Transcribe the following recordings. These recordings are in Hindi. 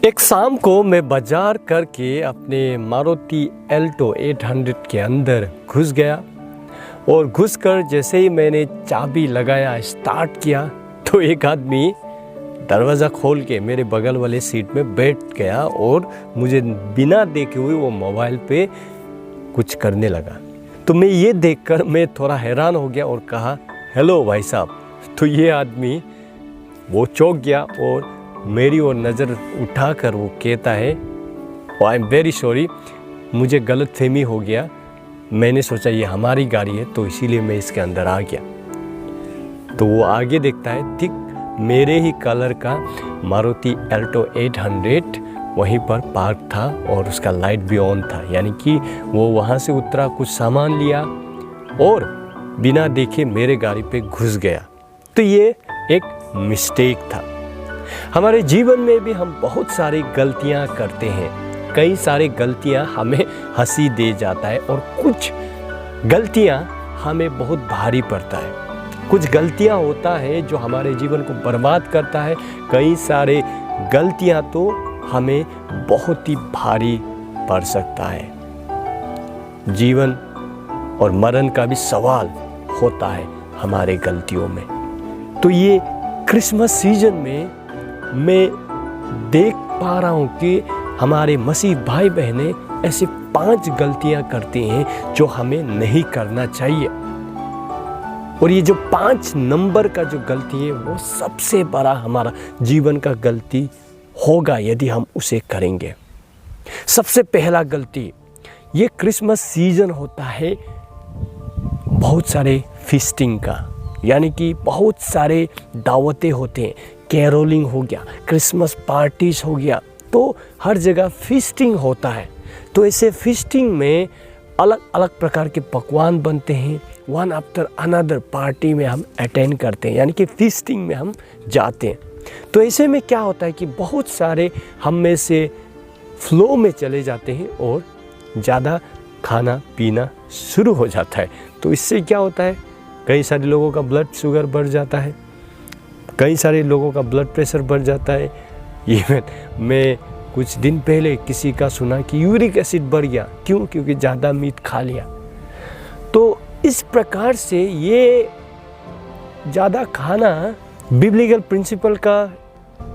एक शाम को मैं बाजार करके अपने मारुति एल्टो 800 के अंदर घुस गया और घुसकर जैसे ही मैंने चाबी लगाया, स्टार्ट किया, तो एक आदमी दरवाज़ा खोल के मेरे बगल वाले सीट में बैठ गया और मुझे बिना देखे हुए वो मोबाइल पे कुछ करने लगा। तो मैं ये देखकर मैं थोड़ा हैरान हो गया और कहा, हेलो भाई साहब। तो ये आदमी वो चौंक गया और मेरी ओर नज़र उठाकर वो कहता है, आई एम वेरी सॉरी, मुझे गलतफहमी हो गया, मैंने सोचा ये हमारी गाड़ी है तो इसीलिए मैं इसके अंदर आ गया। तो वो आगे देखता है, ठीक मेरे ही कलर का मारुति एल्टो 800 वहीं पर पार्क था और उसका लाइट भी ऑन था, यानी कि वो वहाँ से उतरा, कुछ सामान लिया और बिना देखे मेरे गाड़ी पे घुस गया। तो ये एक मिस्टेक था। हमारे जीवन में भी हम बहुत सारी गलतियां करते हैं। कई सारी गलतियां हमें हंसी दे जाता है और कुछ गलतियां हमें बहुत भारी पड़ता है। कुछ गलतियां होता है जो हमारे जीवन को बर्बाद करता है। कई सारे गलतियां तो हमें बहुत ही भारी पड़ सकता है। जीवन और मरण का भी सवाल होता है हमारे गलतियों में। तो ये क्रिसमस सीजन में मैं देख पा रहा हूँ कि हमारे मसीह भाई बहनें ऐसे 5 गलतियाँ करते हैं जो हमें नहीं करना चाहिए। और ये जो 5 नंबर का जो गलती है वो सबसे बड़ा हमारा जीवन का गलती होगा यदि हम उसे करेंगे। सबसे पहला गलती, ये क्रिसमस सीजन होता है बहुत सारे फीस्टिंग का, यानी कि बहुत सारे दावतें होते हैं, कैरोलिंग हो गया, क्रिसमस पार्टीज हो गया, तो हर जगह फीस्टिंग होता है। तो ऐसे फीस्टिंग में अलग अलग प्रकार के पकवान बनते हैं, वन आफ्टर अनदर पार्टी में हम अटेंड करते हैं, यानी कि फीस्टिंग में हम जाते हैं। तो ऐसे में क्या होता है कि बहुत सारे हम में से फ्लो में चले जाते हैं और ज़्यादा खाना पीना शुरू हो जाता है। तो इससे क्या होता है, कई सारे लोगों का ब्लड शुगर बढ़ जाता है, कई सारे लोगों का ब्लड प्रेशर बढ़ जाता है। इवन मैं कुछ दिन पहले किसी का सुना कि यूरिक एसिड बढ़ गया। क्यों? क्योंकि ज़्यादा मीट खा लिया। तो इस प्रकार से ये ज़्यादा खाना बिब्लिकल प्रिंसिपल का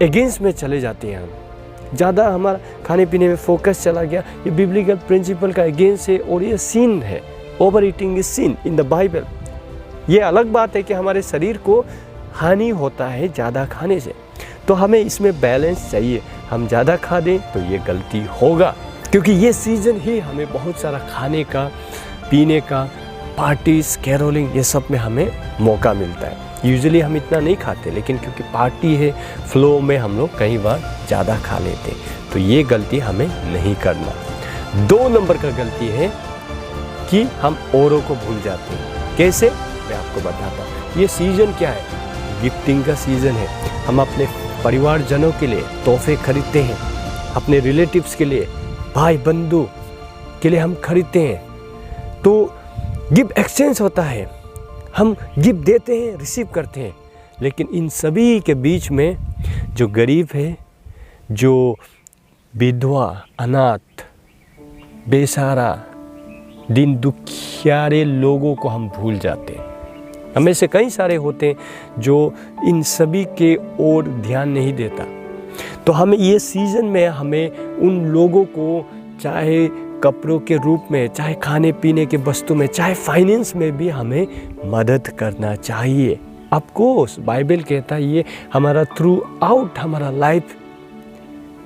अगेंस्ट में चले जाते हैं। हम ज़्यादा हमारा खाने पीने में फोकस चला गया, ये बिब्लिकल प्रिंसिपल का अगेंस्ट है और ये सिन है। Overeating is sin in the Bible. ये अलग बात है कि हमारे शरीर को हानि होता है ज़्यादा खाने से, तो हमें इसमें बैलेंस चाहिए। हम ज़्यादा खा दें तो ये गलती होगा, क्योंकि ये सीज़न ही हमें बहुत सारा खाने का, पीने का, पार्टीज, कैरोलिंग, ये सब में हमें मौका मिलता है। यूजुअली हम इतना नहीं खाते, लेकिन क्योंकि पार्टी है, फ्लो में हम लोग कई बार ज़्यादा खा लेते हैं। तो ये गलती हमें नहीं करना। 2 नंबर का गलती है कि हम औरों को भूल जाते हैं। कैसे? मैं आपको बताता हूँ। ये सीज़न क्या है? गिफ्टिंग का सीज़न है। हम अपने परिवारजनों के लिए तोहफे खरीदते हैं, अपने रिलेटिव्स के लिए, भाई बंधु के लिए हम खरीदते हैं। तो गिफ्ट एक्सचेंज होता है, हम गिफ्ट देते हैं, रिसीव करते हैं। लेकिन इन सभी के बीच में जो गरीब है, जो विधवा, अनाथ, बेसहारा, दिन दुखियारे लोगों को हम भूल जाते हैं। हमें से कई सारे होते हैं जो इन सभी के ओर ध्यान नहीं देता। तो हमें ये सीज़न में हमें उन लोगों को, चाहे कपड़ों के रूप में, चाहे खाने पीने के वस्तु में, चाहे फाइनेंस में भी हमें मदद करना चाहिए। ऑफकोर्स बाइबल कहता है ये हमारा थ्रू आउट हमारा लाइफ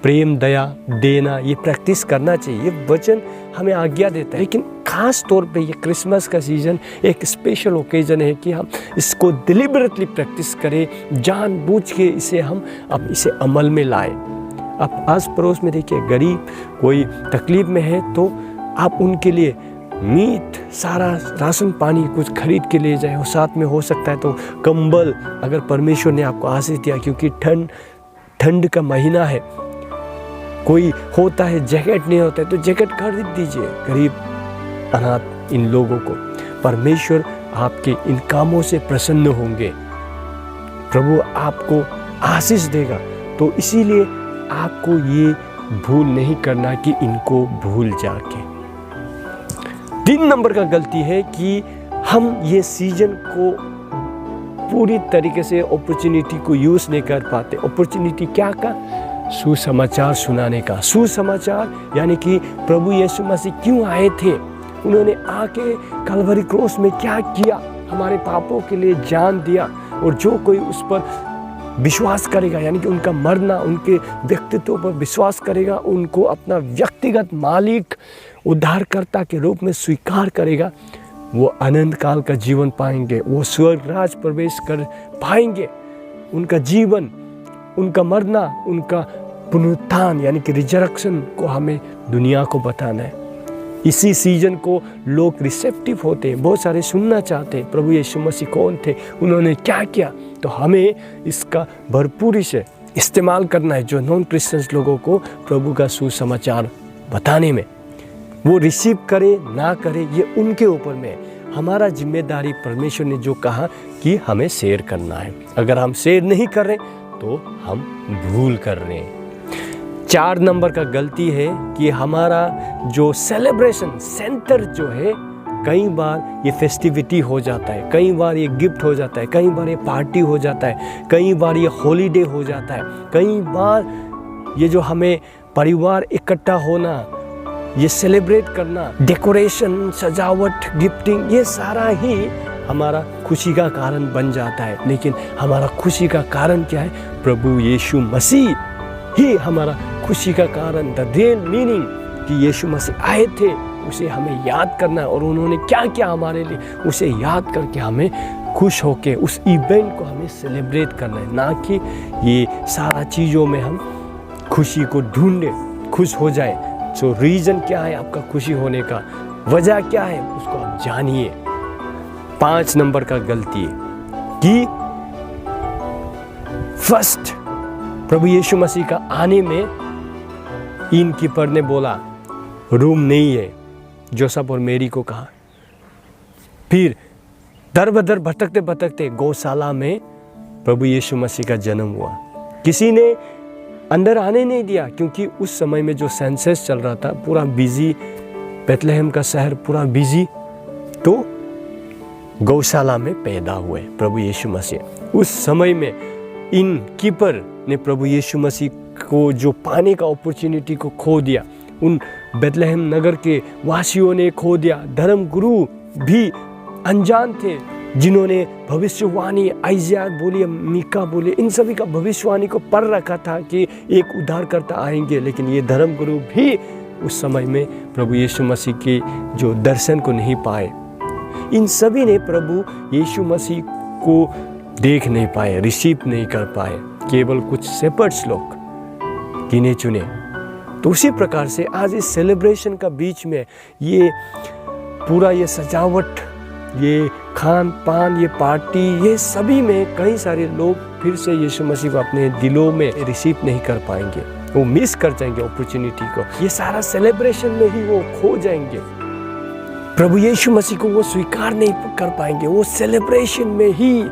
प्रेम, दया देना, ये प्रैक्टिस करना चाहिए। ये वचन हमें आज्ञा देता है। लेकिन खास तौर पे ये क्रिसमस का सीज़न एक स्पेशल ओकेजन है कि हम इसको डिलिबरेटली प्रैक्टिस करें, जानबूझ के इसे हम अब इसे अमल में लाएं। आप आस पड़ोस में देखिए, गरीब कोई तकलीफ में है तो आप उनके लिए मीट, सारा राशन पानी कुछ खरीद के ले जाए। और साथ में हो सकता है तो कंबल, अगर परमेश्वर ने आपको आशीष दिया, क्योंकि ठंड का महीना है, कोई होता है जैकेट नहीं होता है तो जैकेट खरीद दीजिए गरीब, अनाथ इन लोगों को। परमेश्वर आपके इन कामों से प्रसन्न होंगे, प्रभु आपको आशीष देगा। तो इसीलिए आपको ये भूल नहीं करना कि इनको भूल जाके। 3 नंबर का गलती है कि हम ये सीजन को पूरी तरीके से अपॉर्चुनिटी को यूज़ नहीं कर पाते। अपॉर्चुनिटी क्या का? सुसमाचार सुनाने का। सुसमाचार यानी कि प्रभु यीशु मसीह क्यों आए थे, उन्होंने आके कलवरी क्रॉस में क्या किया, हमारे पापों के लिए जान दिया, और जो कोई उस पर विश्वास करेगा यानी कि उनका मरना, उनके व्यक्तित्व पर विश्वास करेगा, उनको अपना व्यक्तिगत मालिक उद्धारकर्ता के रूप में स्वीकार करेगा, वो अनंत काल का जीवन पाएंगे, वो स्वर्ग राज प्रवेश कर पाएंगे। उनका जीवन, उनका मरना, उनका पुनरुत्थान यानी कि रिजरेक्शन को हमें दुनिया को बताना है। इसी सीजन को लोग रिसेप्टिव होते हैं, बहुत सारे सुनना चाहते हैं प्रभु यीशु मसीह कौन थे, उन्होंने क्या किया। तो हमें इसका भरपूरी से इस्तेमाल करना है, जो नॉन क्रिश्चियंस लोगों को प्रभु का सुसमाचार बताने में। वो रिसीव करे ना करे ये उनके ऊपर में है। हमारा जिम्मेदारी परमेश्वर ने जो कहा कि हमें शेयर करना है। अगर हम शेयर नहीं कर रहे तो हम भूल कर रहे हैं। 4 नंबर का गलती है कि हमारा जो सेलिब्रेशन सेंटर जो है, कई बार ये फेस्टिविटी हो जाता है, कई बार ये गिफ्ट हो जाता है, कई बार ये पार्टी हो जाता है, कई बार ये हॉलीडे हो जाता है, कई बार ये जो हमें परिवार इकट्ठा होना, ये सेलिब्रेट करना, डेकोरेशन, सजावट, गिफ्टिंग, ये सारा ही हमारा खुशी का कारण बन जाता है। लेकिन हमारा खुशी का कारण क्या है? प्रभु यीशु मसीह ही हमारा खुशी का कारण। द रियल मीनिंग कि यीशु मसीह आए थे, उसे हमें याद करना है, और उन्होंने क्या किया हमारे लिए, उसे याद करके हमें खुश होके उस इवेंट को हमें सेलिब्रेट करना है, ना कि ये सारा चीज़ों में हम खुशी को ढूंढे, खुश हो जाए। सो रीज़न क्या है आपका खुशी होने का, वजह क्या है, उसको आप जानिए। 5 नंबर का गलती है कि फर्स्ट प्रभु यीशु मसीह का आने में इन कीपर ने बोला रूम नहीं है, जोसेफ और मेरी को कहा। फिर दर बदर भटकते भटकते गौशाला में प्रभु यीशु मसीह का जन्म हुआ। किसी ने अंदर आने नहीं दिया, क्योंकि उस समय में जो सेंसस चल रहा था, पूरा बिजी, बेथलेहम का शहर पूरा बिजी। तो गौशाला में पैदा हुए प्रभु यीशु मसीह। उस समय में इन कीपर ने प्रभु यीशु मसीह को जो पाने का अपॉर्चुनिटी को खो दिया, उन बेथलेहम नगर के वासियों ने खो दिया। धर्म गुरु भी अनजान थे, जिन्होंने भविष्यवाणी आइज़िया बोलिए, मीका बोलिए, इन सभी का भविष्यवाणी को पढ़ रखा था कि एक उद्धारकर्ता आएंगे। लेकिन ये धर्म गुरु भी उस समय में प्रभु यीशु मसीह के जो दर्शन को नहीं पाए। इन सभी ने प्रभु यीशु मसीह को देख नहीं पाए, रिसीव नहीं कर पाए, केवल कुछ शेपर्ड्स लोग, गिने चुने। तो उसी प्रकार से आज इस सेलिब्रेशन का बीच में ये पूरा ये सजावट, ये खान पान, ये पार्टी, ये सभी में कई सारे लोग फिर से यीशु मसीह को अपने दिलों में रिसीव नहीं कर पाएंगे, वो मिस कर जाएंगे अपॉर्चुनिटी को। ये सारा सेलिब्रेशन में ही वो खो जाएंगे, प्रभु यीशु मसीह को वो स्वीकार नहीं कर पाएंगे, वो सेलिब्रेशन में ही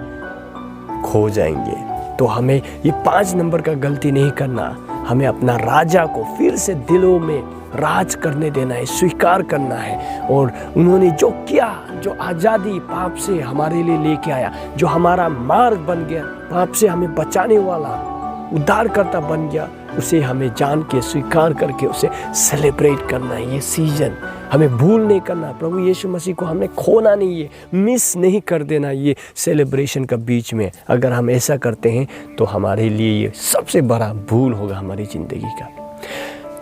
खो जाएंगे। तो हमें ये 5 नंबर का गलती नहीं करना, हमें अपना राजा को फिर से दिलों में राज करने देना है, स्वीकार करना है। और उन्होंने जो किया, जो आज़ादी पाप से हमारे लिए लेके आया, जो हमारा मार्ग बन गया, पाप से हमें बचाने वाला उद्धारकर्ता बन गया, उसे हमें जान के स्वीकार करके उसे सेलिब्रेट करना है। ये सीजन हमें भूल नहीं करना, प्रभु यीशु मसीह को हमने खोना नहीं है, मिस नहीं कर देना ये सेलिब्रेशन का बीच में। अगर हम ऐसा करते हैं तो हमारे लिए ये सबसे बड़ा भूल होगा हमारी ज़िंदगी का।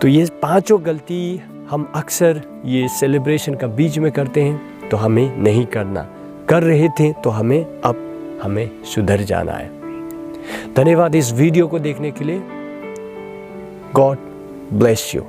तो ये 5 गलती हम अक्सर ये सेलिब्रेशन का बीच में करते हैं, तो हमें नहीं करना। कर रहे थे तो हमें सुधर जाना है। धन्यवाद इस वीडियो को देखने के लिए। God bless you.